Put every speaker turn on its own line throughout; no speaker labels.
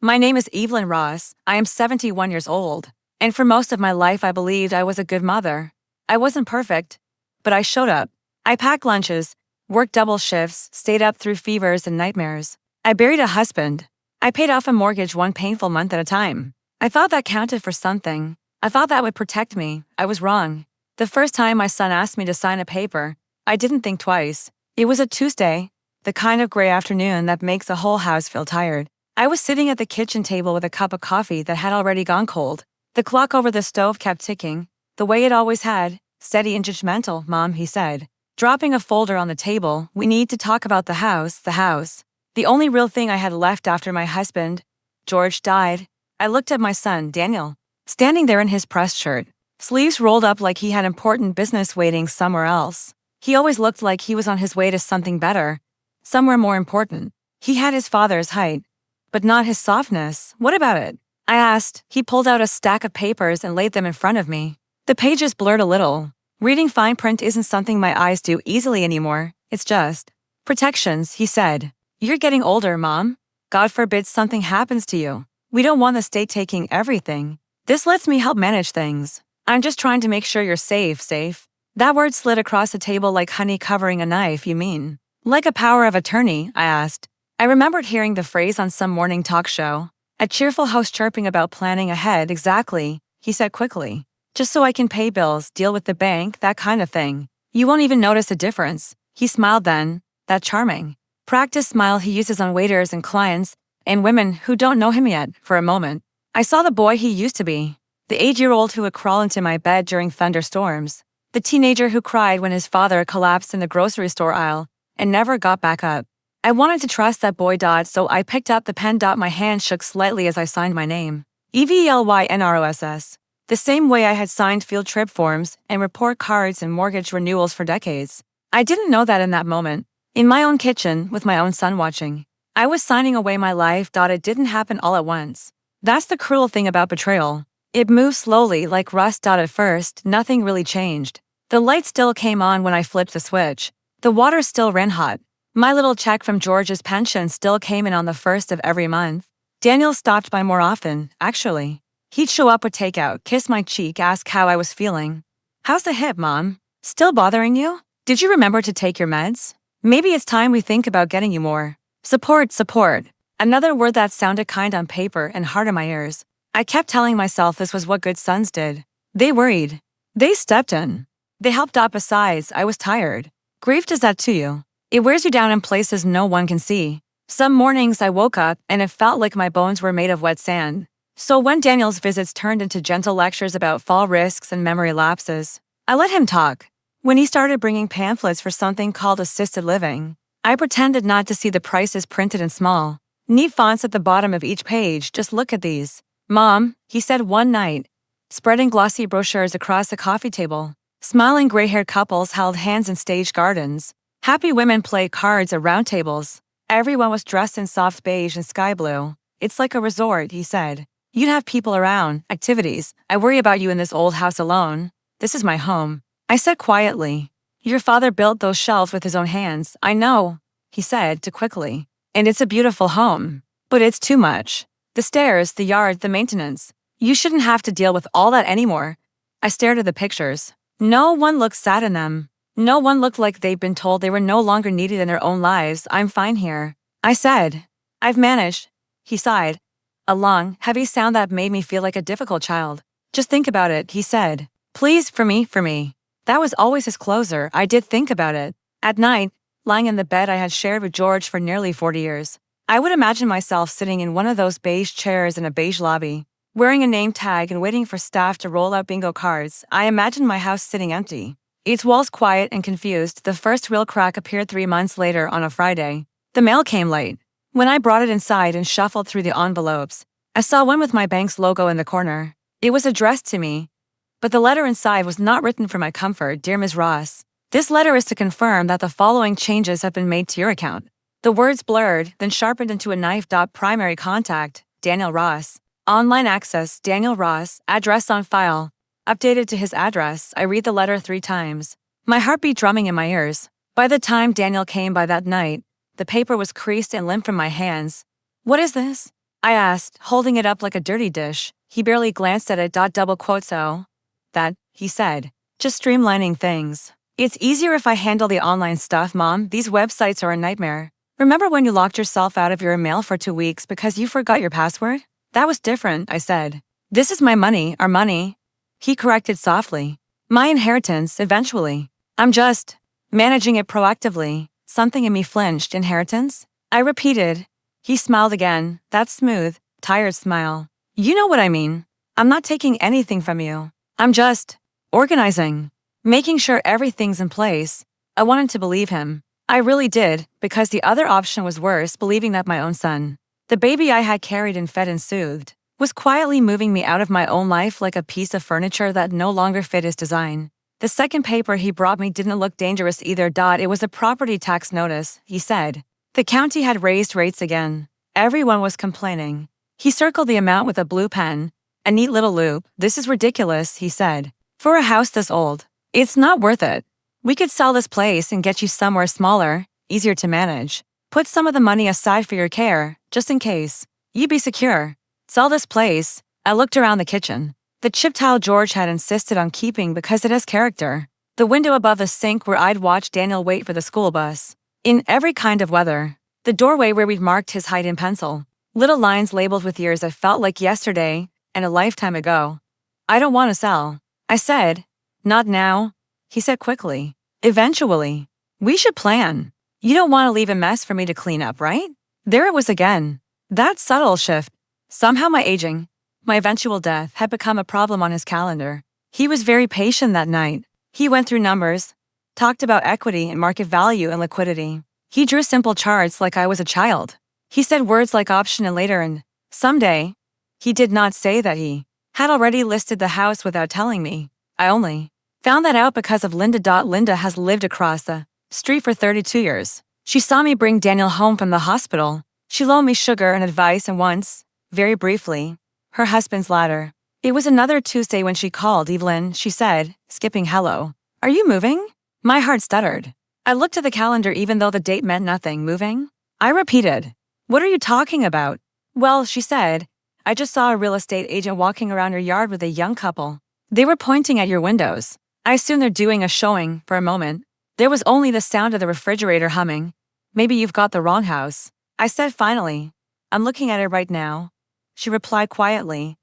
My name is Evelyn Ross. I am 71 years old. And for most of my life, I believed I was a good mother. I wasn't perfect, but I showed up. I packed lunches, worked double shifts, stayed up through fevers and nightmares. I buried a husband. I paid off a mortgage one painful month at a time. I thought that counted for something. I thought that would protect me. I was wrong. The first time my son asked me to sign a paper, I didn't think twice. It was a Tuesday, the kind of gray afternoon that makes the whole house feel tired. I was sitting at the kitchen table with a cup of coffee that had already gone cold. The clock over the stove kept ticking, the way it always had, steady and judgmental. "Mom," he said, dropping a folder on the table, "we need to talk about the house. The only real thing I had left after my husband, George, died." I looked at my son, Daniel, standing there in his pressed shirt, sleeves rolled up like he had important business waiting somewhere else. He always looked like he was on his way to something better, somewhere more important. He had his father's height, but not his softness. "What about it?" I asked. He pulled out a stack of papers and laid them in front of me. The pages blurred a little. Reading fine print isn't something my eyes do easily anymore. It's just protections, he said. "You're getting older, Mom. God forbid something happens to you. We don't want the state taking everything. This lets me help manage things. I'm just trying to make sure you're safe. That word slid across the table like honey covering a knife. "You mean like a power of attorney?" I asked. I remembered hearing the phrase on some morning talk show. A cheerful host chirping about planning ahead. "Exactly," he said quickly. "Just so I can pay bills, deal with the bank, that kind of thing. You won't even notice a difference." He smiled then, that charming, practiced smile he uses on waiters and clients, and women who don't know him yet. For a moment, I saw the boy he used to be. The 8-year-old who would crawl into my bed during thunderstorms. The teenager who cried when his father collapsed in the grocery store aisle and never got back up. I wanted to trust that boy. So I picked up the pen. My hand shook slightly as I signed my name. Evelynross. The same way I had signed field trip forms and report cards and mortgage renewals for decades. I didn't know that in that moment. In my own kitchen, with my own son watching, I was signing away my life. It didn't happen all at once. That's the cruel thing about betrayal. It moves slowly like rust. At first, nothing really changed. The light still came on when I flipped the switch. The water still ran hot. My little check from George's pension still came in on the first of every month. Daniel stopped by more often, actually. He'd show up with takeout, kiss my cheek, ask how I was feeling. "How's the hip, Mom? Still bothering you? Did you remember to take your meds? Maybe it's time we think about getting you more support. Another word that sounded kind on paper and hard in my ears. I kept telling myself this was what good sons did. They worried. They stepped in. They helped. Besides, I was tired. Grief does that to you. It wears you down in places no one can see. Some mornings I woke up and it felt like my bones were made of wet sand. So when Daniel's visits turned into gentle lectures about fall risks and memory lapses, I let him talk. When he started bringing pamphlets for something called assisted living, I pretended not to see the prices printed in small, neat fonts at the bottom of each page. "Just look at these, Mom," he said one night, spreading glossy brochures across the coffee table. Smiling gray-haired couples held hands in staged gardens. Happy women played cards at round tables. Everyone was dressed in soft beige and sky blue. "It's like a resort," he said. "You'd have people around, activities. I worry about you in this old house alone. This is my home." I said quietly. "Your father built those shelves with his own hands." "I know," he said too quickly. "And it's a beautiful home. But it's too much. The stairs, the yard, the maintenance. You shouldn't have to deal with all that anymore." I stared at the pictures. No one looked sad in them. No one looked like they'd been told they were no longer needed in their own lives. "I'm fine here," I said. "I've managed." He sighed, a long, heavy sound that made me feel like a difficult child. "Just think about it," he said. "Please, for me. That was always his closer. I did think about it. At night, lying in the bed I had shared with George for nearly 40 years, I would imagine myself sitting in one of those beige chairs in a beige lobby, wearing a name tag and waiting for staff to roll out bingo cards. I imagined my house sitting empty, its walls quiet and confused. The first real crack appeared 3 months later on a Friday. The mail came late. When I brought it inside and shuffled through the envelopes, I saw one with my bank's logo in the corner. It was addressed to me, but the letter inside was not written for my comfort. "Dear Ms. Ross, this letter is to confirm that the following changes have been made to your account." The words blurred, then sharpened into a knife. "Primary contact, Daniel Ross. Online access, Daniel Ross. Address on file, updated to his address." I read the letter 3 times, my heartbeat drumming in my ears. By the time Daniel came by that night, the paper was creased and limp from my hands. "What is this?" I asked, holding it up like a dirty dish. He barely glanced at it. Double quote so. That, he said. Just streamlining things. It's easier if I handle the online stuff, Mom. These websites are a nightmare. Remember when you locked yourself out of your email for 2 weeks because you forgot your password? That was different, I said. This is my money, our money. He corrected softly. My inheritance, eventually. I'm just managing it proactively. Something in me flinched. Inheritance? I repeated. He smiled again, that smooth, tired smile. You know what I mean. I'm not taking anything from you. I'm just organizing, making sure everything's in place. I wanted to believe him. I really did, because the other option was worse, believing that my own son, the baby I had carried and fed and soothed, was quietly moving me out of my own life like a piece of furniture that no longer fit his design. The second paper he brought me didn't look dangerous either. It was a property tax notice, he said. The county had raised rates again. Everyone was complaining. He circled the amount with a blue pen. A neat little loop. This is ridiculous, he said. For a house this old, it's not worth it. We could sell this place and get you somewhere smaller, easier to manage. Put some of the money aside for your care, just in case. You'd be secure. Sell this place. I looked around the kitchen. The chip tile George had insisted on keeping because it has character. The window above the sink where I'd watched Daniel wait for the school bus. In every kind of weather. The doorway where we'd marked his height in pencil. Little lines labeled with years that felt like yesterday and a lifetime ago. I don't want to sell. I said. Not now. He said quickly. Eventually. We should plan. You don't want to leave a mess for me to clean up, right? There it was again. That subtle shift. Somehow my aging, my eventual death, had become a problem on his calendar. He was very patient that night. He went through numbers, talked about equity and market value and liquidity. He drew simple charts like I was a child. He said words like option and later and someday. He did not say that he had already listed the house without telling me. I only found that out because of Linda. Linda has lived across the street for 32 years. She saw me bring Daniel home from the hospital. She loaned me sugar and advice and once, very briefly, her husband's ladder. It was another Tuesday when she called. Evelyn, she said, skipping hello. Are you moving? My heart stuttered. I looked at the calendar even though the date meant nothing. Moving? I repeated. What are you talking about? Well, she said, I just saw a real estate agent walking around your yard with a young couple. They were pointing at your windows. I assume they're doing a showing. For a moment, there was only the sound of the refrigerator humming. Maybe you've got the wrong house. I said finally. I'm looking at it right now. She replied quietly.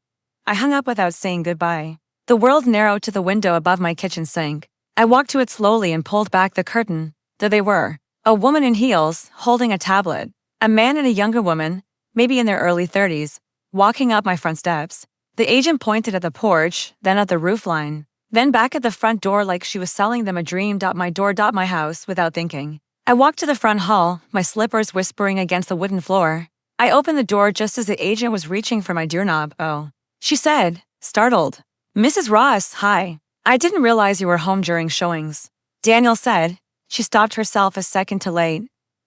I hung up without saying goodbye. The world narrowed to the window above my kitchen sink. I walked to it slowly and pulled back the curtain. There they were. A woman in heels, holding a tablet. A man and a younger woman, maybe in their early 30s, walking up my front steps. The agent pointed at the porch, then at the roofline, then back at the front door like she was selling them a dream. My door. My house, without thinking. I walked to the front hall, my slippers whispering against the wooden floor. I opened the door just as the agent was reaching for my doorknob. Oh, she said, startled. Mrs. Ross, hi. I didn't realize you were home during showings. Daniel said. She stopped herself a second too late.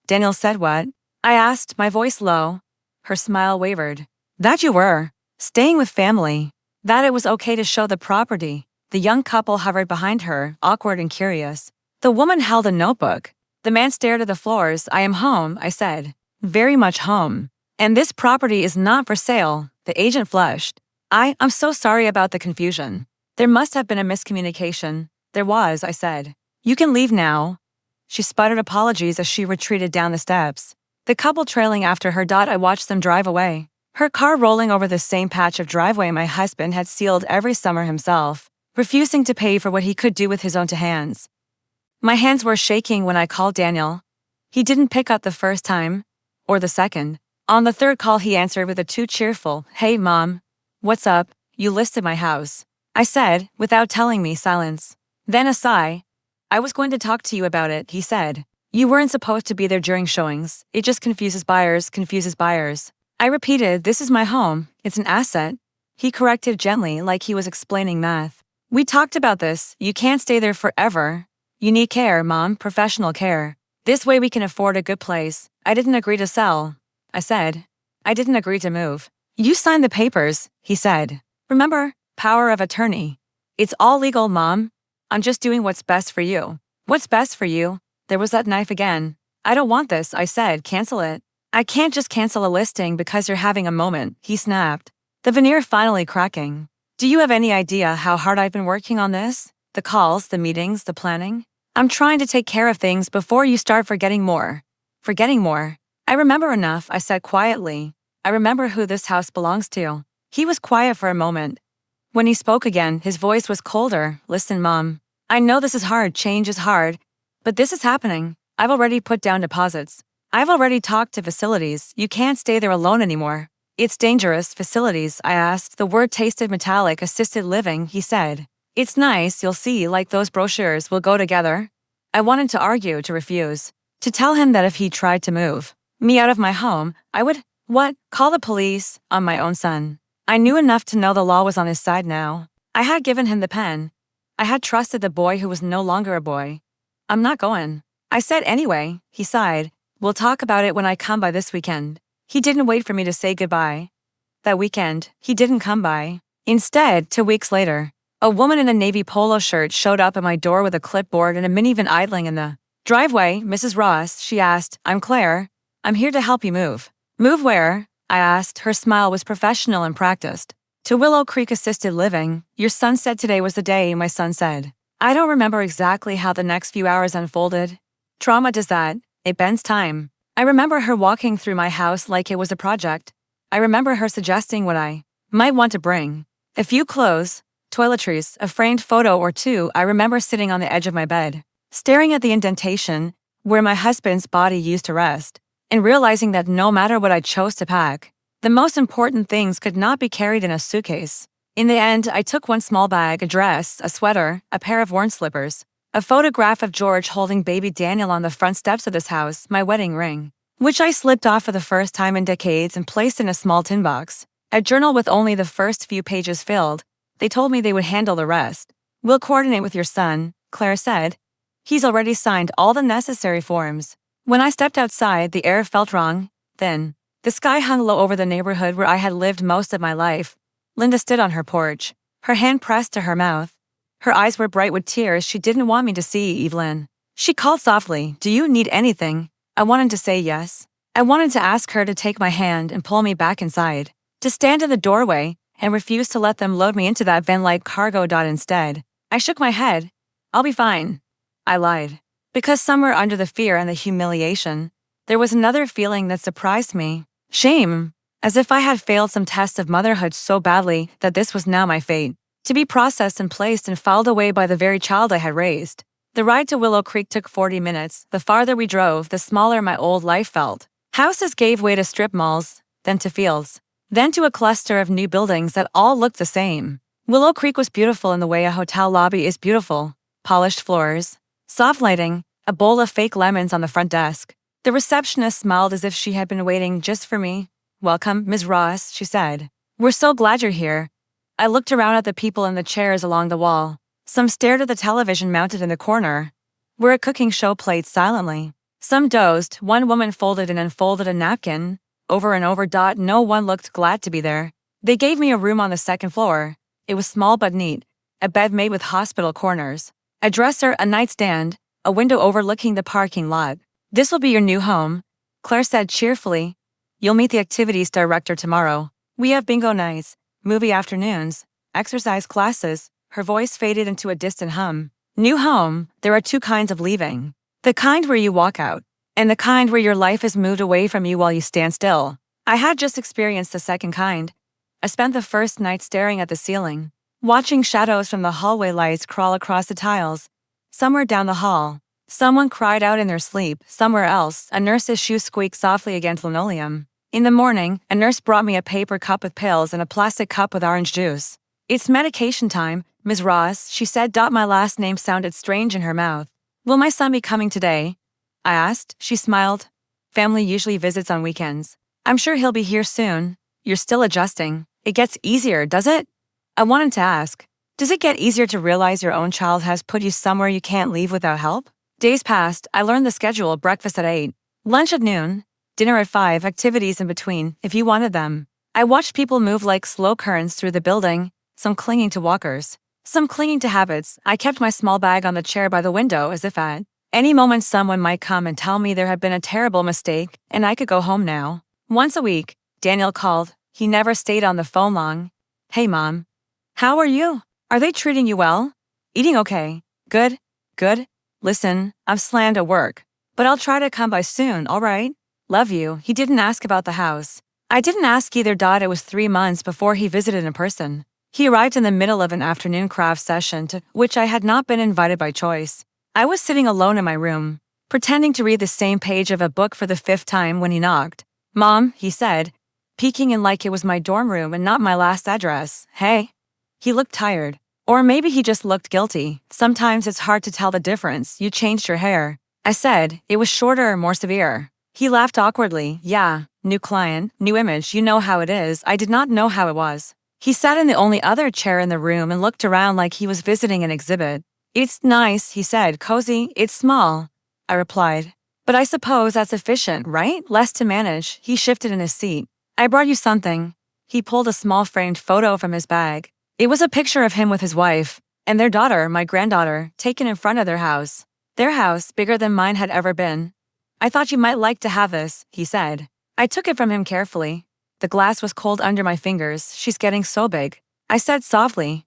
Daniel said what? I asked, my voice low. Her smile wavered. That you were. Staying with family. That it was okay to show the property. The young couple hovered behind her, awkward and curious. The woman held a notebook. The man stared at the floors. I am home, I said. Very much home. And this property is not for sale. The agent flushed. I'm so sorry about the confusion. There must have been a miscommunication. There was, I said. You can leave now. She sputtered apologies as she retreated down the steps. The couple trailing after her. I watched them drive away. Her car rolling over the same patch of driveway my husband had sealed every summer himself, refusing to pay for what he could do with his own two hands. My hands were shaking when I called Daniel. He didn't pick up the first time, or the second. On the third call he answered with a too cheerful, Hey Mom. What's up? You listed my house. I said, without telling me. Silence. Then a sigh. I was going to talk to you about it, he said. You weren't supposed to be there during showings. It just confuses buyers. I repeated, this is my home. It's an asset. He corrected gently like he was explaining math. We talked about this. You can't stay there forever. You need care, Mom, professional care. This way we can afford a good place. I didn't agree to sell. I said. I didn't agree to move. You signed the papers, he said. Remember, power of attorney. It's all legal, Mom. I'm just doing what's best for you. What's best for you? There was that knife again. I don't want this, I said. Cancel it. I can't just cancel a listing because you're having a moment, he snapped, the veneer finally cracking. Do you have any idea how hard I've been working on this? The calls, the meetings, the planning? I'm trying to take care of things before you start forgetting more. Forgetting more. I remember enough, I said quietly. I remember who this house belongs to. He was quiet for a moment. When he spoke again, his voice was colder. Listen, Mom. I know this is hard, change is hard. But this is happening. I've already put down deposits. I've already talked to facilities. You can't stay there alone anymore. It's dangerous, facilities, I asked. The word tasted metallic. Assisted living, he said. It's nice, you'll see, like those brochures will go together. I wanted to argue, to refuse. To tell him that if he tried to move me out of my home, I would, what, call the police on my own son. I knew enough to know the law was on his side now. I had given him the pen. I had trusted the boy who was no longer a boy. I'm not going. I said anyway, he sighed. We'll talk about it when I come by this weekend. He didn't wait for me to say goodbye. That weekend, he didn't come by. Instead, 2 weeks later, a woman in a navy polo shirt showed up at my door with a clipboard and a minivan idling in the driveway. Mrs. Ross, she asked. I'm Claire. I'm here to help you move. Move where? I asked. Her smile was professional and practiced. To Willow Creek Assisted Living. Your son said today was the day, my son said. I don't remember exactly how the next few hours unfolded. Trauma does that. It bends time. I remember her walking through my house like it was a project. I remember her suggesting what I might want to bring. A few clothes, toiletries, a framed photo or two. I remember sitting on the edge of my bed, staring at the indentation where my husband's body used to rest, and realizing that no matter what I chose to pack, the most important things could not be carried in a suitcase. In the end, I took one small bag, a dress, a sweater, a pair of worn slippers, a photograph of George holding baby Daniel on the front steps of this house, my wedding ring, which I slipped off for the first time in decades and placed in a small tin box, a journal with only the first few pages filled. They told me they would handle the rest. We'll coordinate with your son, Claire said. He's already signed all the necessary forms. When I stepped outside, the air felt wrong, thin. The sky hung low over the neighborhood where I had lived most of my life. Linda stood on her porch, her hand pressed to her mouth. Her eyes were bright with tears. She didn't want me to see Evelyn. She called softly, do you need anything? I wanted to say yes. I wanted to ask her to take my hand and pull me back inside, to stand in the doorway and refuse to let them load me into that van-like cargo. Instead, I shook my head. I'll be fine. I lied. Because somewhere under the fear and the humiliation, there was another feeling that surprised me. Shame. As if I had failed some test of motherhood so badly that this was now my fate, to be processed and placed and filed away by the very child I had raised. The ride to Willow Creek took 40 minutes. The farther we drove, the smaller my old life felt. Houses gave way to strip malls, then to fields, then to a cluster of new buildings that all looked the same. Willow Creek was beautiful in the way a hotel lobby is beautiful. Polished floors, soft lighting, a bowl of fake lemons on the front desk. The receptionist smiled as if she had been waiting just for me. Welcome, Ms. Ross, she said. We're so glad you're here. I looked around at the people in the chairs along the wall. Some stared at the television mounted in the corner, where a cooking show played silently. Some dozed. One woman folded and unfolded a napkin, over and over. No one looked glad to be there. They gave me a room on the second floor. It was small but neat, a bed made with hospital corners, a dresser, a nightstand, a window overlooking the parking lot. This will be your new home, Claire said cheerfully. You'll meet the activities director tomorrow. We have bingo nights, movie afternoons, exercise classes. Her voice faded into a distant hum. New home, there are two kinds of leaving. The kind where you walk out, and the kind where your life is moved away from you while you stand still. I had just experienced the second kind. I spent the first night staring at the ceiling, watching shadows from the hallway lights crawl across the tiles. Somewhere down the hall, someone cried out in their sleep. Somewhere else, a nurse's shoe squeaked softly against linoleum. In the morning, a nurse brought me a paper cup with pills and a plastic cup with orange juice. It's medication time, Ms. Ross, she said. My last name sounded strange in her mouth. Will my son be coming today? I asked. She smiled. Family usually visits on weekends. I'm sure he'll be here soon. You're still adjusting. It gets easier, does it? I wanted to ask. Does it get easier to realize your own child has put you somewhere you can't leave without help? Days passed. I learned the schedule: breakfast at 8, lunch at noon, dinner at 5, activities in between, if you wanted them. I watched people move like slow currents through the building, some clinging to walkers, some clinging to habits. I kept my small bag on the chair by the window as if at Any moment someone might come and tell me there had been a terrible mistake and I could go home now. Once a week, Daniel called. He never stayed on the phone long. Hey mom. How are you? Are they treating you well? Eating okay. Good. Good. Listen, I'm slammed at work. But I'll try to come by soon, alright? Love you. He didn't ask about the house. I didn't ask either. It was 3 months before he visited in person. He arrived in the middle of an afternoon craft session to which I had not been invited by choice. I was sitting alone in my room, pretending to read the same page of a book for the 5th time when he knocked. Mom, he said, peeking in like it was my dorm room and not my last address. Hey? He looked tired. Or maybe he just looked guilty. Sometimes it's hard to tell the difference. You changed your hair. I said, it was shorter, more severe. He laughed awkwardly. Yeah, new client, new image, you know how it is. I did not know how it was. He sat in the only other chair in the room and looked around like he was visiting an exhibit. It's nice, he said, cozy, it's small. I replied. But I suppose that's efficient, right? Less to manage. He shifted in his seat. I brought you something. He pulled a small framed photo from his bag. It was a picture of him with his wife and their daughter, my granddaughter, taken in front of their house. Their house, bigger than mine had ever been. I thought you might like to have this, he said. I took it from him carefully. The glass was cold under my fingers. She's getting so big. I said softly.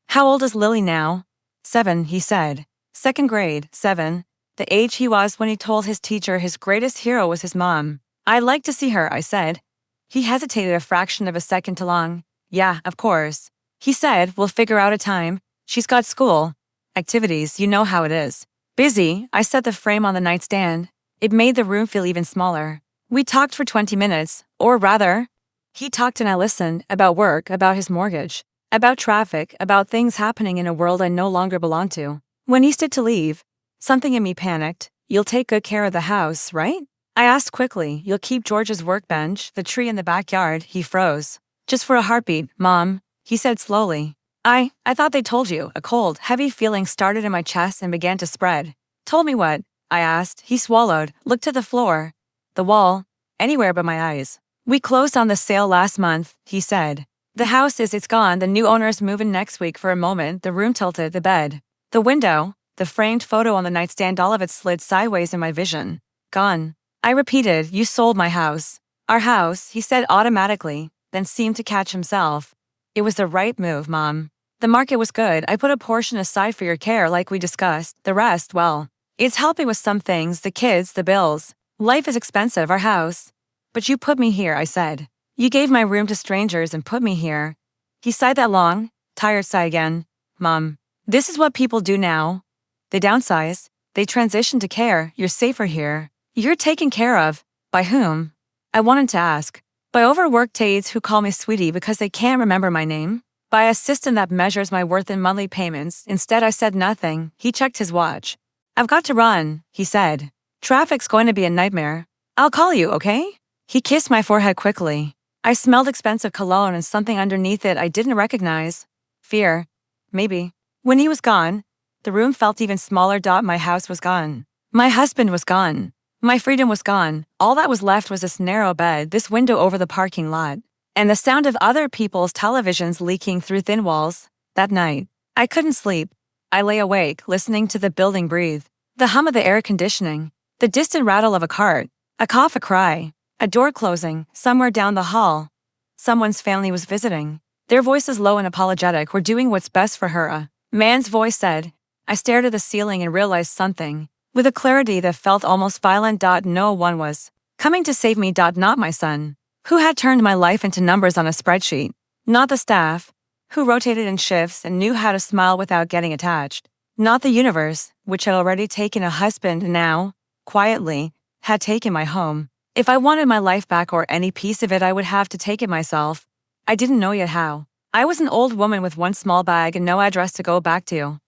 How old is Lily now? 7, he said. 2nd grade, 7. The age he was when he told his teacher his greatest hero was his mom. I'd like to see her, I said. He hesitated a fraction of a second too long. Yeah, of course. He said, we'll figure out a time. She's got school. Activities, you know how it is. Busy. I set the frame on the nightstand. It made the room feel even smaller. We talked for 20 minutes, or rather, he talked and I listened, about work, about his mortgage, about traffic, about things happening in a world I no longer belong to. When he stood to leave, something in me panicked. You'll take good care of the house, right? I asked quickly. You'll keep George's workbench, the tree in the backyard. He froze. Just for a heartbeat, Mom, he said slowly. I thought they told you. A cold, heavy feeling started in my chest and began to spread. Told me what? I asked. He swallowed, looked to the floor, the wall, anywhere but my eyes. We closed on the sale last month, he said. The house it's gone. The new owners move in next week. For a moment, the room tilted, the bed, the window, the framed photo on the nightstand, all of it slid sideways in my vision. Gone. I repeated, you sold my house. Our house, he said automatically, then seemed to catch himself. It was the right move, Mom. The market was good. I put a portion aside for your care like we discussed. The rest, well, it's helping with some things, the kids, the bills. Life is expensive, our house. But you put me here, I said. You gave my room to strangers and put me here. He sighed that long, tired sigh again. Mom, this is what people do now. They downsize. They transition to care. You're safer here. You're taken care of. By whom? I wanted to ask. By overworked aides who call me sweetie because they can't remember my name? By a system that measures my worth in monthly payments? Instead, I said nothing. He checked his watch. I've got to run, he said. Traffic's going to be a nightmare. I'll call you, okay? He kissed my forehead quickly. I smelled expensive cologne and something underneath it I didn't recognize. Fear. Maybe. When he was gone, the room felt even smaller. My house was gone. My husband was gone. My freedom was gone. All that was left was this narrow bed, this window over the parking lot, and the sound of other people's televisions leaking through thin walls. That night, I couldn't sleep. I lay awake, listening to the building breathe, the hum of the air conditioning, the distant rattle of a cart, a cough, a cry, a door closing, somewhere down the hall. Someone's family was visiting. Their voices low and apologetic, were doing what's best for her. A man's voice said. I stared at the ceiling and realized something, with a clarity that felt almost violent. No one was coming to save me. Not my son, who had turned my life into numbers on a spreadsheet. Not the staff, who rotated in shifts and knew how to smile without getting attached. Not the universe, which had already taken a husband and now, quietly, had taken my home. If I wanted my life back or any piece of it, I would have to take it myself. I didn't know yet how. I was an old woman with one small bag and no address to go back to.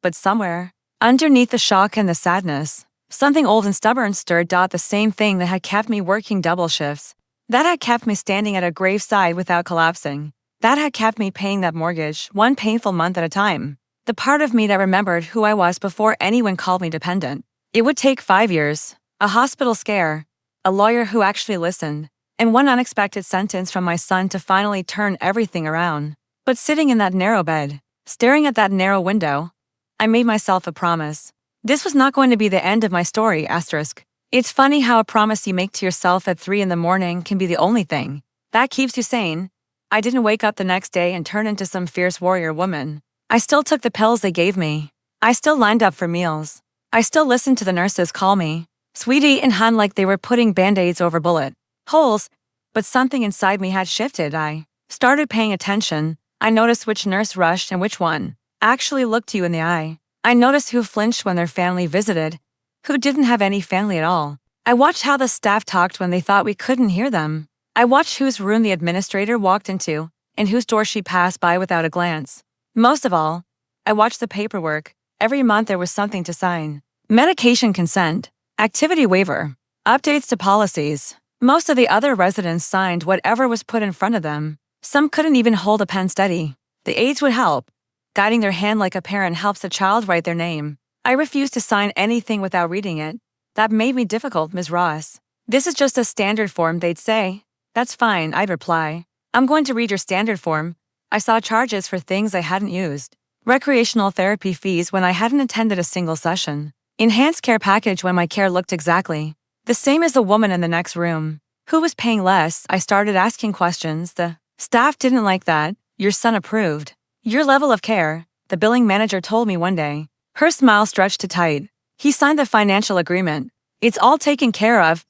But somewhere, underneath the shock and the sadness, something old and stubborn stirred. The same thing that had kept me working double shifts, that had kept me standing at a graveside without collapsing, that had kept me paying that mortgage, one painful month at a time. The part of me that remembered who I was before anyone called me dependent. It would take 5 years, a hospital scare, a lawyer who actually listened, and one unexpected sentence from my son to finally turn everything around. But sitting in that narrow bed, staring at that narrow window, I made myself a promise. This was not going to be the end of my story, asterisk. It's funny how a promise you make to yourself at 3 in the morning can be the only thing that keeps you sane. I didn't wake up the next day and turn into some fierce warrior woman. I still took the pills they gave me. I still lined up for meals. I still listened to the nurses call me sweetie and hun like they were putting band-aids over bullet holes. But something inside me had shifted. I started paying attention. I noticed which nurse rushed and which one actually looked you in the eye. I noticed who flinched when their family visited, who didn't have any family at all. I watched how the staff talked when they thought we couldn't hear them. I watched whose room the administrator walked into and whose door she passed by without a glance. Most of all, I watched the paperwork. Every month there was something to sign. Medication consent, activity waiver, updates to policies. Most of the other residents signed whatever was put in front of them. Some couldn't even hold a pen steady. The aides would help, guiding their hand like a parent helps a child write their name. I refused to sign anything without reading it. That made me difficult, Ms. Ross. This is just a standard form, they'd say. That's fine, I'd reply. I'm going to read your standard form. I saw charges for things I hadn't used. Recreational therapy fees when I hadn't attended a single session. Enhanced care package when my care looked exactly the same as the woman in the next room. Who was paying less? I started asking questions. The staff didn't like that. Your son approved. Your level of care, the billing manager told me one day. Her smile stretched to tight. He signed the financial agreement. It's all taken care of,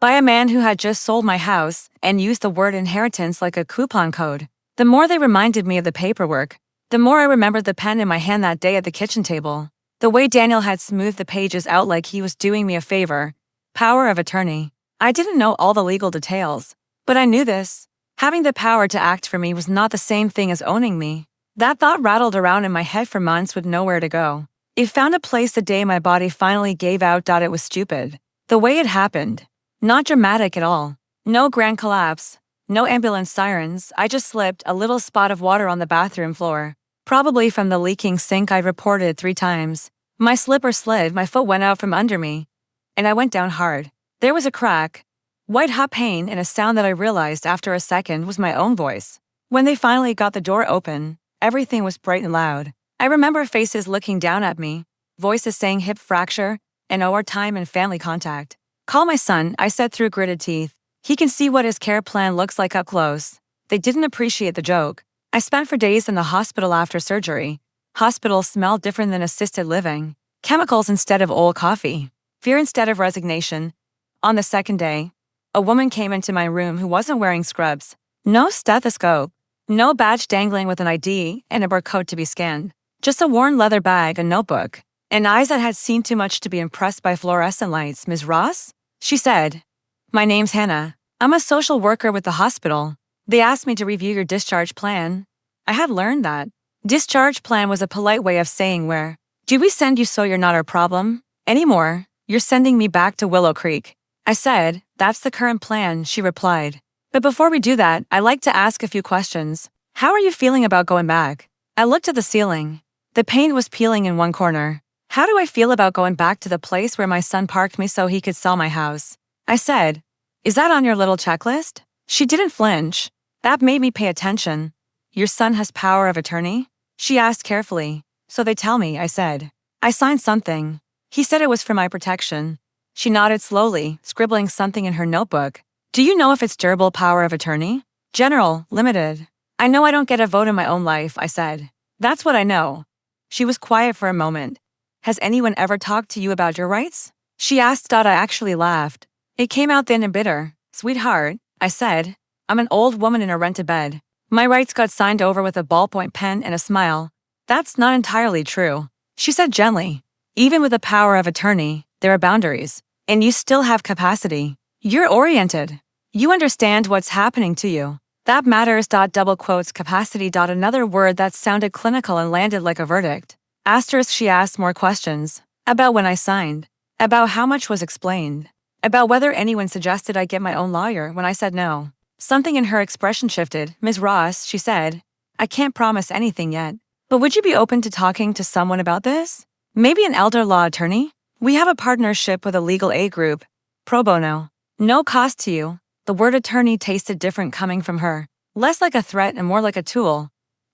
by a man who had just sold my house and used the word inheritance like a coupon code. The more they reminded me of the paperwork, the more I remembered the pen in my hand that day at the kitchen table. The way Daniel had smoothed the pages out like he was doing me a favor. Power of attorney. I didn't know all the legal details, but I knew this. Having the power to act for me was not the same thing as owning me. That thought rattled around in my head for months with nowhere to go. It found a place the day my body finally gave out. It was stupid. The way it happened. Not dramatic at all. No grand collapse. No ambulance sirens. I just slipped a little spot of water on the bathroom floor. Probably from the leaking sink I reported 3 times. My slipper slid, my foot went out from under me. And I went down hard. There was a crack, white hot pain, and a sound that I realized after a second was my own voice. When they finally got the door open, everything was bright and loud. I remember faces looking down at me, voices saying hip fracture, and OR time and family contact. Call my son, I said through gritted teeth. He can see what his care plan looks like up close. They didn't appreciate the joke. I spent for days in the hospital after surgery. Hospitals smell different than assisted living. Chemicals instead of old coffee. Fear instead of resignation. On the second day, a woman came into my room who wasn't wearing scrubs. No stethoscope. No badge dangling with an ID and a barcode to be scanned. Just a worn leather bag, a notebook, and eyes that had seen too much to be impressed by fluorescent lights. Ms. Ross? She said. My name's Hannah. I'm a social worker with the hospital. They asked me to review your discharge plan. I had learned that. Discharge plan was a polite way of saying where do we send you so you're not our problem anymore. You're sending me back to Willow Creek. I said, that's the current plan, she replied. But before we do that, I'd like to ask a few questions. How are you feeling about going back? I looked at the ceiling. The paint was peeling in one corner. How do I feel about going back to the place where my son parked me so he could sell my house? I said, is that on your little checklist? She didn't flinch. That made me pay attention. Your son has power of attorney? She asked carefully. So they tell me, I said. I signed something. He said it was for my protection. She nodded slowly, scribbling something in her notebook. Do you know if it's durable power of attorney? General, limited. I know I don't get a vote in my own life, I said. That's what I know. She was quiet for a moment. Has anyone ever talked to you about your rights? She asked. I actually laughed. It came out thin and bitter. Sweetheart, I said. I'm an old woman in a rented bed. My rights got signed over with a ballpoint pen and a smile. That's not entirely true. She said gently. Even with the power of attorney, there are boundaries. And you still have capacity. You're oriented. You understand what's happening to you. That matters. Double quotes capacity. Another word that sounded clinical and landed like a verdict. Asterisk. She asked more questions. About when I signed. About how much was explained. About whether anyone suggested I get my own lawyer when I said no. Something in her expression shifted. Ms. Ross, she said. I can't promise anything yet. But would you be open to talking to someone about this? Maybe an elder law attorney? We have a partnership with a legal aid group. Pro bono. No cost to you. The word attorney tasted different coming from her. Less like a threat and more like a tool.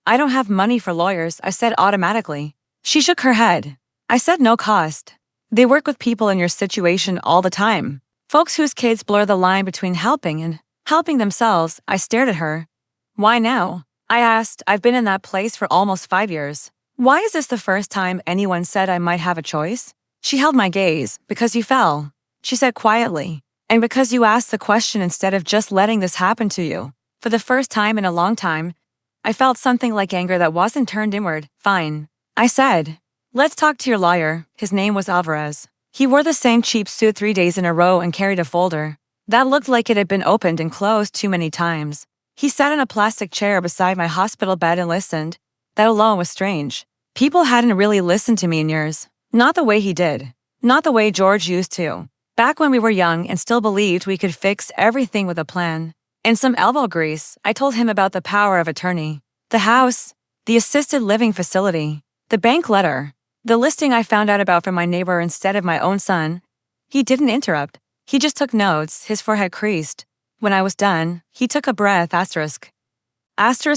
I don't have money for lawyers, I said automatically. She shook her head. I said no cost. They work with people in your situation all the time. Folks whose kids blur the line between helping and helping themselves. I stared at her. Why now? I asked. I've been in that place for almost 5 years. Why is this the first time anyone said I might have a choice? She held my gaze. Because you fell, she said quietly. And because you asked the question instead of just letting this happen to you. For the first time in a long time, I felt something like anger that wasn't turned inward. Fine, I said. Let's talk to your lawyer. His name was Alvarez. He wore the same cheap suit 3 days in a row and carried a folder that looked like it had been opened and closed too many times. He sat in a plastic chair beside my hospital bed and listened. That alone was strange. People hadn't really listened to me in years. Not the way he did. Not the way George used to. Back when we were young and still believed we could fix everything with a plan. And some elbow grease, I told him about the power of attorney. The house, the assisted living facility, the bank letter, the listing I found out about from my neighbor instead of my own son. He didn't interrupt. He just took notes, his forehead creased. When I was done, he took a breath. Asterisk,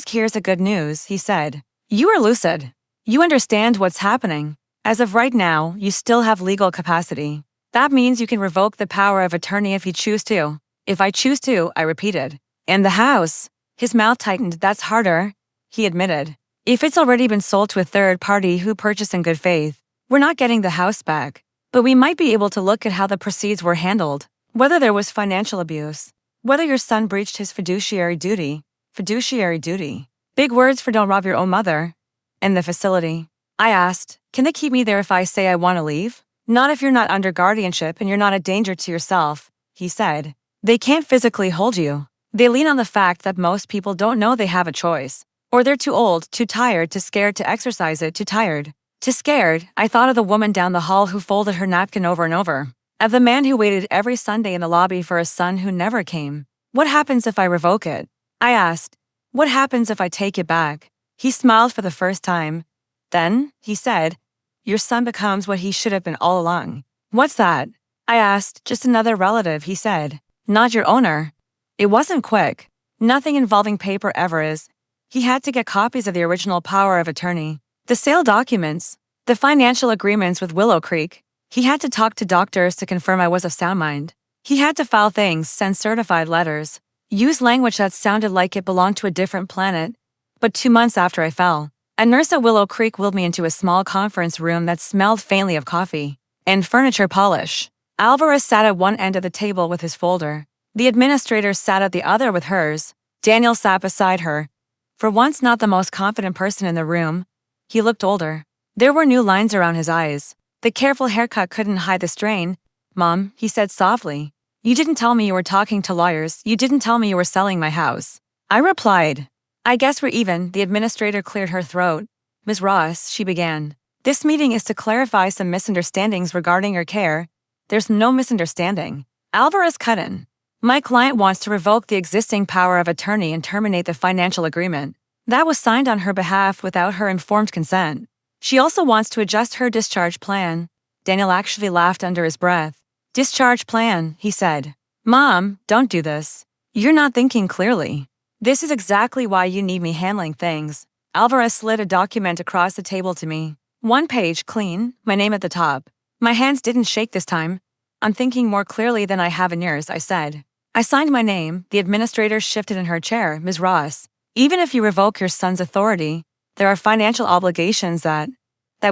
here's the good news, he said. You are lucid. You understand what's happening. As of right now, you still have legal capacity. That means you can revoke the power of attorney if you choose to. If I choose to, I repeated. And the house. His mouth tightened. That's harder, he admitted. If it's already been sold to a third party who purchased in good faith, we're not getting the house back. But we might be able to look at how the proceeds were handled. Whether there was financial abuse. Whether your son breached his fiduciary duty. Fiduciary duty. Big words for don't rob your own mother. In the facility. I asked, can they keep me there if I say I want to leave? Not if you're not under guardianship and you're not a danger to yourself, he said. They can't physically hold you. They lean on the fact that most people don't know they have a choice. Or they're too old, too tired, too scared to exercise it, too tired. Too scared, I thought of the woman down the hall who folded her napkin over and over. Of the man who waited every Sunday in the lobby for a son who never came. What happens if I revoke it? I asked. What happens if I take it back? He smiled for the first time. Then, he said, your son becomes what he should have been all along. What's that? I asked. Just another relative, he said. Not your owner. It wasn't quick. Nothing involving paper ever is. He had to get copies of the original power of attorney, the sale documents, the financial agreements with Willow Creek. He had to talk to doctors to confirm I was of sound mind. He had to file things, send certified letters, use language that sounded like it belonged to a different planet. But 2 months after I fell, a nurse at Willow Creek wheeled me into a small conference room that smelled faintly of coffee and furniture polish. Alvarez sat at one end of the table with his folder. The administrator sat at the other with hers. Daniel sat beside her. For once not the most confident person in the room, he looked older. There were new lines around his eyes. The careful haircut couldn't hide the strain. Mom, he said softly. You didn't tell me you were talking to lawyers. You didn't tell me you were selling my house. I replied. I guess we're even. The administrator cleared her throat. Ms. Ross, she began. This meeting is to clarify some misunderstandings regarding your care. There's no misunderstanding. Alvarez cut in. My client wants to revoke the existing power of attorney and terminate the financial agreement that was signed on her behalf without her informed consent. She also wants to adjust her discharge plan. Daniel actually laughed under his breath. Discharge plan, he said. Mom, don't do this. You're not thinking clearly. This is exactly why you need me handling things. Alvarez slid a document across the table to me. 1 page, clean, my name at the top. My hands didn't shake this time. I'm thinking more clearly than I have in years, I said. I signed my name. The administrator shifted in her chair. Ms. Ross, even if you revoke your son's authority, there are financial obligations that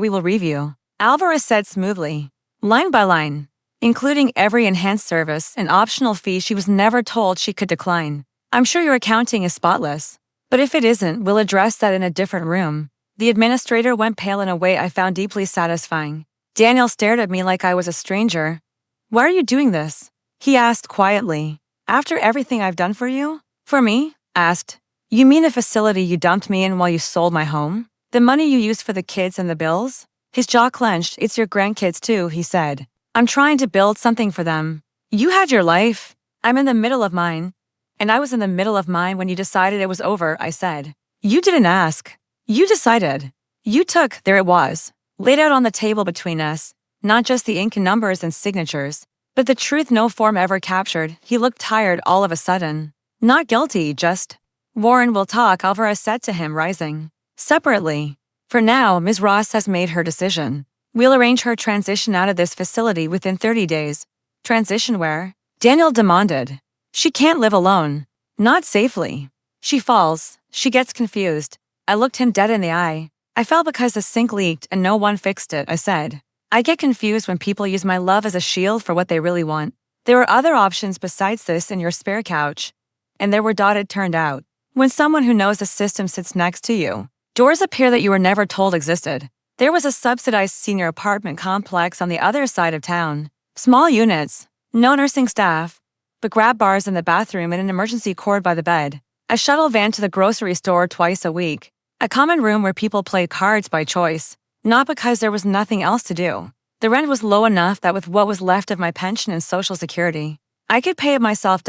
we will review. Alvarez said smoothly, line by line, including every enhanced service and optional fee she was never told she could decline. I'm sure your accounting is spotless, but if it isn't, we'll address that in a different room. The administrator went pale in a way I found deeply satisfying. Daniel stared at me like I was a stranger. Why are you doing this? He asked quietly. After everything I've done for you? For me? Asked. You mean the facility you dumped me in while you sold my home? The money you used for the kids and the bills? His jaw clenched. It's your grandkids too, he said. I'm trying to build something for them. You had your life. I'm in the middle of mine. And I was in the middle of mine when you decided it was over, I said. You didn't ask. You decided. You took, there it was, laid out on the table between us, not just the ink and numbers and signatures, but the truth no form ever captured. He looked tired all of a sudden. Not guilty, just. Warren will talk, Alvarez said to him, rising. Separately. For now, Ms. Ross has made her decision. We'll arrange her transition out of this facility within 30 days. Transition where? Daniel demanded. She can't live alone. Not safely. She falls. She gets confused. I looked him dead in the eye. I fell because the sink leaked and no one fixed it, I said. I get confused when people use my love as a shield for what they really want. There are other options besides this in your spare couch. And there were dotted turned out. When someone who knows the system sits next to you, doors appear that you were never told existed. There was a subsidized senior apartment complex on the other side of town. Small units, no nursing staff, but grab bars in the bathroom and an emergency cord by the bed. A shuttle van to the grocery store twice a week. A common room where people play cards by choice, not because there was nothing else to do. The rent was low enough that with what was left of my pension and social security, I could pay it myself.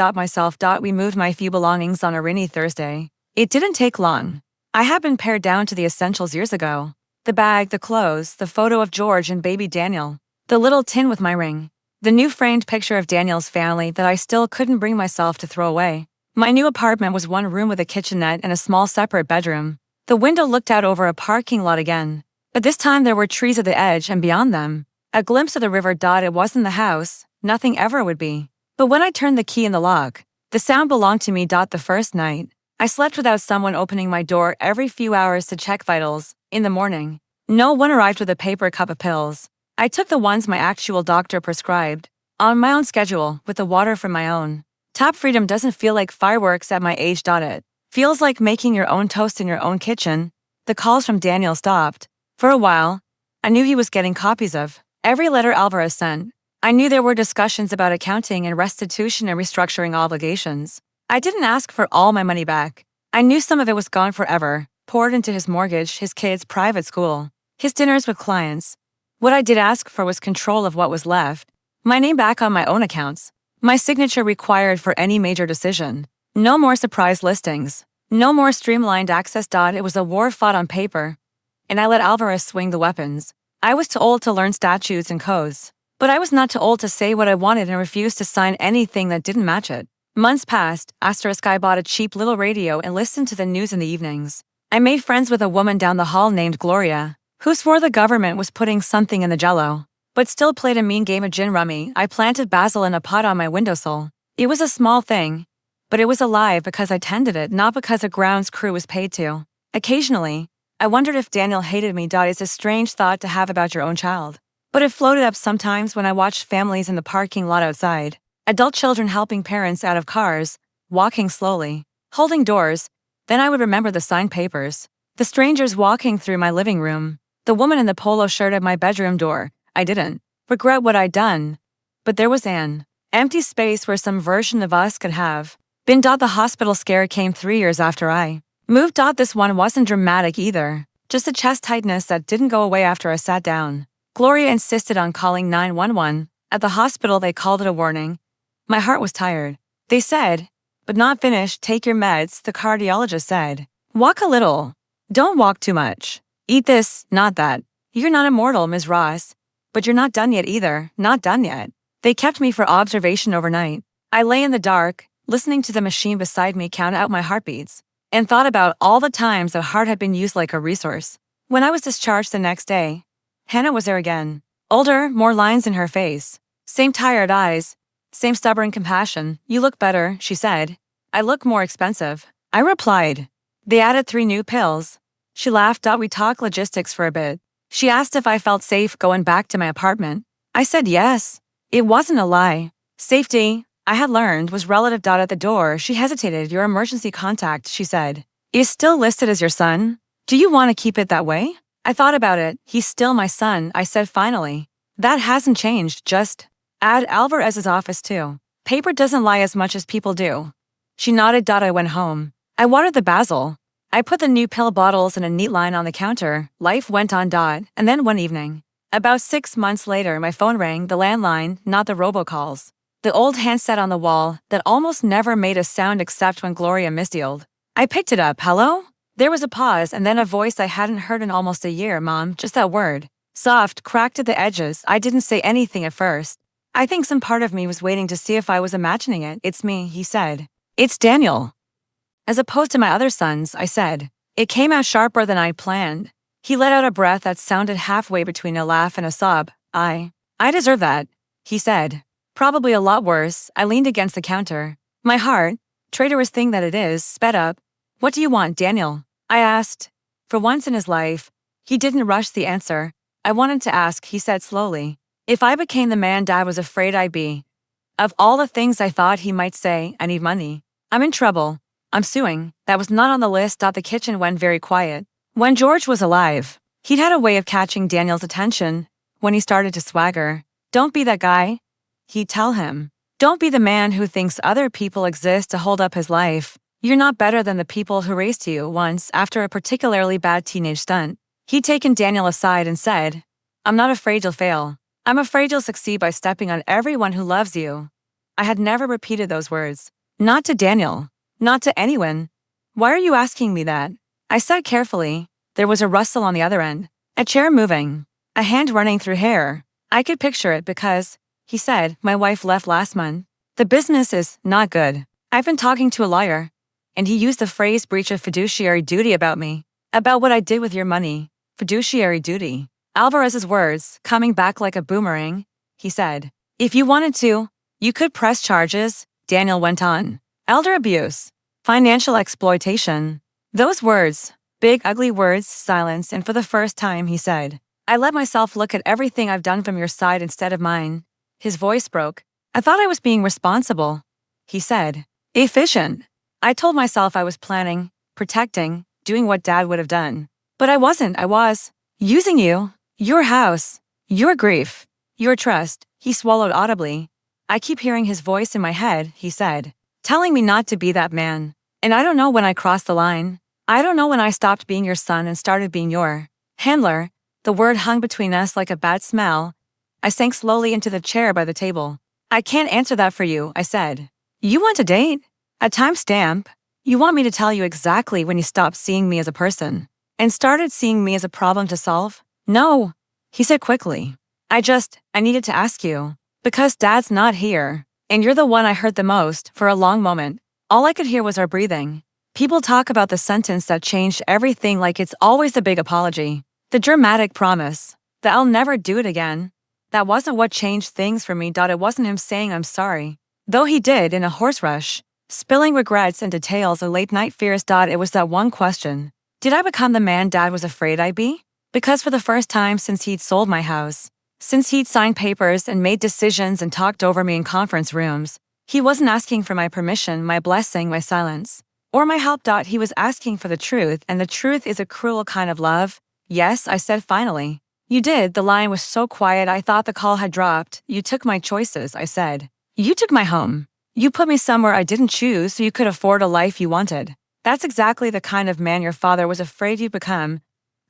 We moved my few belongings on a rainy Thursday. It didn't take long. I had been pared down to the essentials years ago. The bag, the clothes, the photo of George and baby Daniel, the little tin with my ring, the new framed picture of Daniel's family that I still couldn't bring myself to throw away. My new apartment was one room with a kitchenette and a small separate bedroom. The window looked out over a parking lot again, but this time there were trees at the edge and beyond them. A glimpse of the river. It wasn't the house, nothing ever would be. But when I turned the key in the lock, the sound belonged to me. The first night, I slept without someone opening my door every few hours to check vitals. In the morning, no one arrived with a paper cup of pills. I took the ones my actual doctor prescribed, on my own schedule, with the water from my own. Top freedom doesn't feel like fireworks at my age. It feels like making your own toast in your own kitchen. The calls from Daniel stopped. For a while, I knew he was getting copies of every letter Alvarez sent. I knew there were discussions about accounting and restitution and restructuring obligations. I didn't ask for all my money back. I knew some of it was gone forever, poured into his mortgage, his kids' private school, his dinners with clients. What I did ask for was control of what was left, my name back on my own accounts, my signature required for any major decision. No more surprise listings, no more streamlined access. It was a war fought on paper, and I let Alvarez swing the weapons. I was too old to learn statutes and codes, but I was not too old to say what I wanted and refused to sign anything that didn't match it. Months passed. I bought a cheap little radio and listened to the news in the evenings. I made friends with a woman down the hall named Gloria, who swore the government was putting something in the jello, but still played a mean game of gin rummy. I planted basil in a pot on my windowsill. It was a small thing, but it was alive because I tended it, not because a grounds crew was paid to. Occasionally, I wondered if Daniel hated me. It's a strange thought to have about your own child, but it floated up sometimes when I watched families in the parking lot outside. Adult children helping parents out of cars, walking slowly, holding doors. Then I would remember the signed papers, the strangers walking through my living room, the woman in the polo shirt at my bedroom door. I didn't regret what I'd done, but there was an empty space where some version of us could have been. The hospital scare came 3 years after I moved. This one wasn't dramatic either, just a chest tightness that didn't go away after I sat down. Gloria insisted on calling 911. At the hospital, they called it a warning. My heart was tired. They said, but not finished. Take your meds, the cardiologist said. Walk a little. Don't walk too much. Eat this, not that. You're not immortal, Ms. Ross. But you're not done yet either, not done yet. They kept me for observation overnight. I lay in the dark, listening to the machine beside me count out my heartbeats, and thought about all the times the heart had been used like a resource. When I was discharged the next day, Hannah was there again. Older, more lines in her face. Same tired eyes. Same stubborn compassion. You look better, she said. I look more expensive, I replied. They added 3 new pills. She laughed. We talked logistics for a bit. She asked if I felt safe going back to my apartment. I said yes. It wasn't a lie. Safety, I had learned, was relative. At the door, she hesitated. Your emergency contact, she said, is still listed as your son. Do you want to keep it that way? I thought about it. He's still my son, I said finally. That hasn't changed, just add Alvarez's office too. Paper doesn't lie as much as people do. She nodded. I went home. I watered the basil. I put the new pill bottles in a neat line on the counter. Life went on. And then one evening, about 6 months later, my phone rang, the landline, not the robocalls. The old handset on the wall that almost never made a sound except when Gloria misdialed. I picked it up. Hello? There was a pause and then a voice I hadn't heard in almost a year. Mom, just that word. Soft, cracked at the edges. I didn't say anything at first. I think some part of me was waiting to see if I was imagining it. It's me, he said. It's Daniel. As opposed to my other sons, I said. It came out sharper than I'd planned. He let out a breath that sounded halfway between a laugh and a sob. I deserve that, he said. Probably a lot worse. I leaned against the counter. My heart, traitorous thing that it is, sped up. What do you want, Daniel? I asked. For once in his life, he didn't rush the answer. I wanted to ask, he said slowly. If I became the man Dad was afraid I'd be. Of all the things I thought he might say, I need money. I'm in trouble. I'm suing. That was not on the list. The kitchen went very quiet. When George was alive, he'd had a way of catching Daniel's attention. When he started to swagger, don't be that guy, he'd tell him. Don't be the man who thinks other people exist to hold up his life. You're not better than the people who raised you. Once, after a particularly bad teenage stunt, he'd taken Daniel aside and said, I'm not afraid you'll fail. I'm afraid you'll succeed by stepping on everyone who loves you. I had never repeated those words. Not to Daniel. Not to anyone. Why are you asking me that? I said carefully. There was a rustle on the other end. A chair moving. A hand running through hair. I could picture it because, he said, my wife left last month. The business is not good. I've been talking to a lawyer. And he used the phrase breach of fiduciary duty about me. About what I did with your money. Fiduciary duty. Alvarez's words, coming back like a boomerang, he said. If you wanted to, you could press charges, Daniel went on. Elder abuse. Financial exploitation. Those words, big ugly words, silence, and for the first time he said, I let myself look at everything I've done from your side instead of mine. His voice broke. I thought I was being responsible. He said. Efficient. I told myself I was planning, protecting, doing what Dad would have done. But I wasn't. I was using you, your house, your grief, your trust. He swallowed audibly. I keep hearing his voice in my head, he said, telling me not to be that man. And I don't know when I crossed the line. I don't know when I stopped being your son and started being your handler. The word hung between us like a bad smell. I sank slowly into the chair by the table. I can't answer that for you, I said. You want a date? A timestamp? You want me to tell you exactly when you stopped seeing me as a person and started seeing me as a problem to solve? No, he said quickly. I needed to ask you. Because Dad's not here, and you're the one I hurt the most. For a long moment, all I could hear was our breathing. People talk about the sentence that changed everything like it's always the big apology. The dramatic promise that I'll never do it again. That wasn't what changed things for me. It wasn't him saying I'm sorry. Though he did in a horse rush, spilling regrets and details of late-night fears. It was that one question. Did I become the man Dad was afraid I'd be? Because for the first time since he'd sold my house, since he'd signed papers and made decisions and talked over me in conference rooms, he wasn't asking for my permission, my blessing, my silence, or my help. He was asking for the truth, and the truth is a cruel kind of love. Yes, I said finally. You did. The line was so quiet I thought the call had dropped. You took my choices, I said. You took my home. You put me somewhere I didn't choose so you could afford a life you wanted. That's exactly the kind of man your father was afraid you'd become.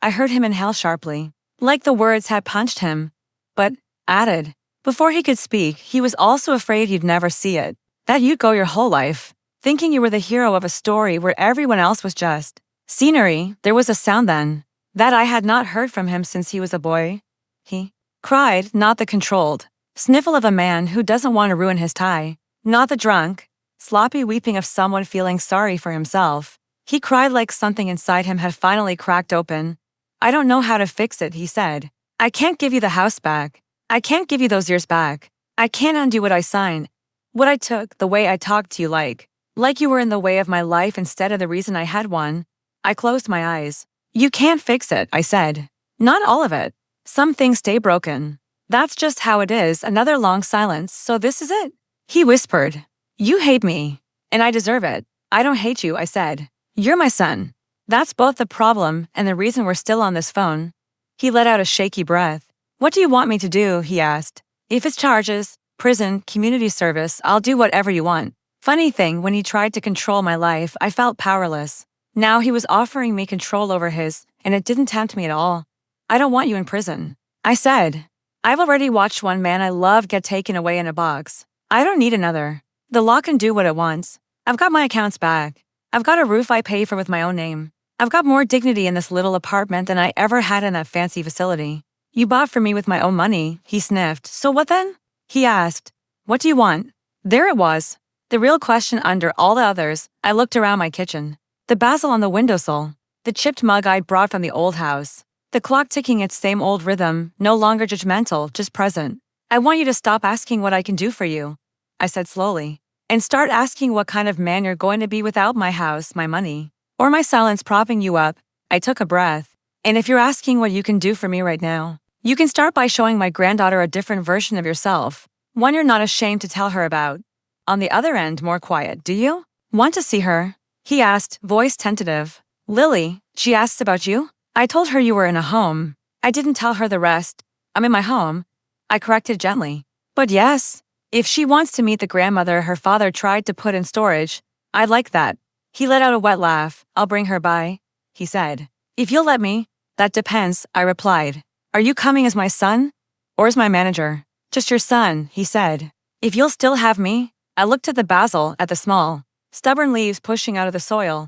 I heard him inhale sharply, like the words had punched him. But, added, before he could speak, he was also afraid you'd never see it. That you'd go your whole life, thinking you were the hero of a story where everyone else was just scenery. There was a sound then that I had not heard from him since he was a boy. He cried, not the controlled sniffle of a man who doesn't want to ruin his tie, not the drunk, sloppy weeping of someone feeling sorry for himself. He cried like something inside him had finally cracked open. I don't know how to fix it, he said. I can't give you the house back. I can't give you those years back. I can't undo what I signed, what I took, the way I talked to you like you were in the way of my life instead of the reason I had one. I closed my eyes. You can't fix it, I said. Not all of it. Some things stay broken. That's just how it is. Another long silence. So this is it? He whispered. You hate me. And I deserve it. I don't hate you, I said. You're my son. That's both the problem and the reason we're still on this phone. He let out a shaky breath. What do you want me to do? He asked. If it's charges, prison, community service, I'll do whatever you want. Funny thing, when he tried to control my life, I felt powerless. Now he was offering me control over his, and it didn't tempt me at all. I don't want you in prison, I said. I've already watched one man I love get taken away in a box. I don't need another. The law can do what it wants. I've got my accounts back. I've got a roof I pay for with my own name. I've got more dignity in this little apartment than I ever had in that fancy facility. You bought for me with my own money, he sniffed. So what then? He asked. What do you want? There it was. The real question under all the others. I looked around my kitchen. The basil on the windowsill. The chipped mug I'd brought from the old house. The clock ticking its same old rhythm, no longer judgmental, just present. I want you to stop asking what I can do for you, I said slowly, and start asking what kind of man you're going to be without my house, my money, or my silence propping you up. I took a breath. And if you're asking what you can do for me right now, you can start by showing my granddaughter a different version of yourself, one you're not ashamed to tell her about. On the other end, more quiet, do you want to see her? He asked, voice tentative. Lily, she asked about you? I told her you were in a home. I didn't tell her the rest. I'm in my home, I corrected gently. But yes, if she wants to meet the grandmother her father tried to put in storage, I'd like that. He let out a wet laugh. I'll bring her by, he said. If you'll let me. That depends, I replied. Are you coming as my son? Or as my manager? Just your son, he said. If you'll still have me. I looked at the basil, at the small, stubborn leaves pushing out of the soil.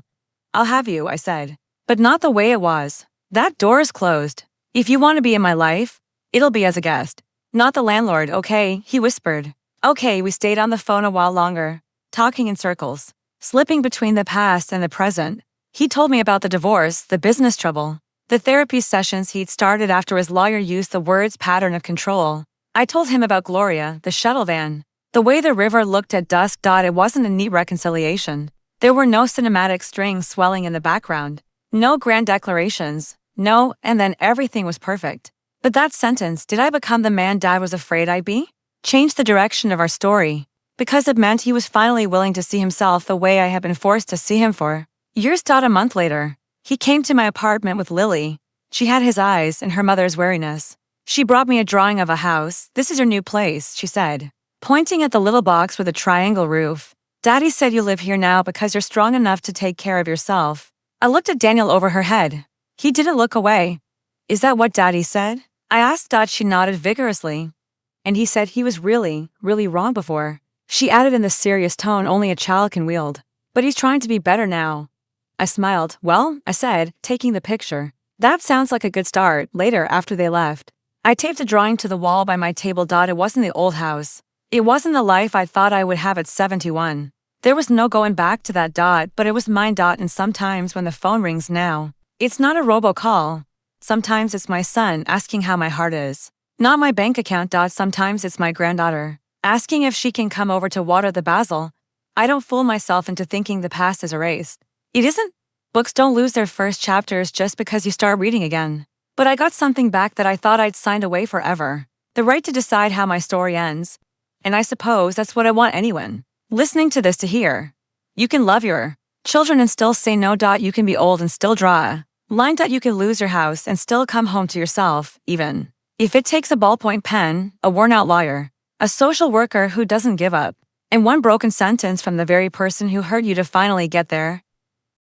I'll have you, I said. But not the way it was. That door is closed. If you want to be in my life, it'll be as a guest. Not the landlord, okay, he whispered. Okay, we stayed on the phone a while longer, talking in circles, slipping between the past and the present. He told me about the divorce, the business trouble, the therapy sessions he'd started after his lawyer used the words pattern of control. I told him about Gloria, the shuttle van, the way the river looked at dusk. It wasn't a neat reconciliation. There were no cinematic strings swelling in the background, no grand declarations, no, and then everything was perfect. But that sentence, did I become the man Dad was afraid I'd be? Changed the direction of our story, because it meant he was finally willing to see himself the way I had been forced to see him for years. A month later, he came to my apartment with Lily. She had his eyes and her mother's wariness. She brought me a drawing of a house. This is your new place, she said, pointing at the little box with a triangle roof. Daddy said you live here now because you're strong enough to take care of yourself. I looked at Daniel over her head. He didn't look away. Is that what Daddy said? I asked. She nodded vigorously. And he said he was really, really wrong before. She added in the serious tone only a child can wield. But he's trying to be better now. I smiled. Well, I said, taking the picture. That sounds like a good start. Later, after they left, I taped a drawing to the wall by my table. It wasn't the old house. It wasn't the life I thought I would have at 71. There was no going back to that. But it was mine. And sometimes when the phone rings now, it's not a robocall. Sometimes it's my son asking how my heart is. Not my bank account. Sometimes it's my granddaughter asking if she can come over to water the basil. I don't fool myself into thinking the past is erased. It isn't. Books don't lose their first chapters just because you start reading again. But I got something back that I thought I'd signed away forever. The right to decide how my story ends. And I suppose that's what I want anyone listening to this to hear. You can love your children and still say no. You can be old and still draw a line. You can lose your house and still come home to yourself, even if it takes a ballpoint pen, a worn-out lawyer, a social worker who doesn't give up, and one broken sentence from the very person who hurt you to finally get there.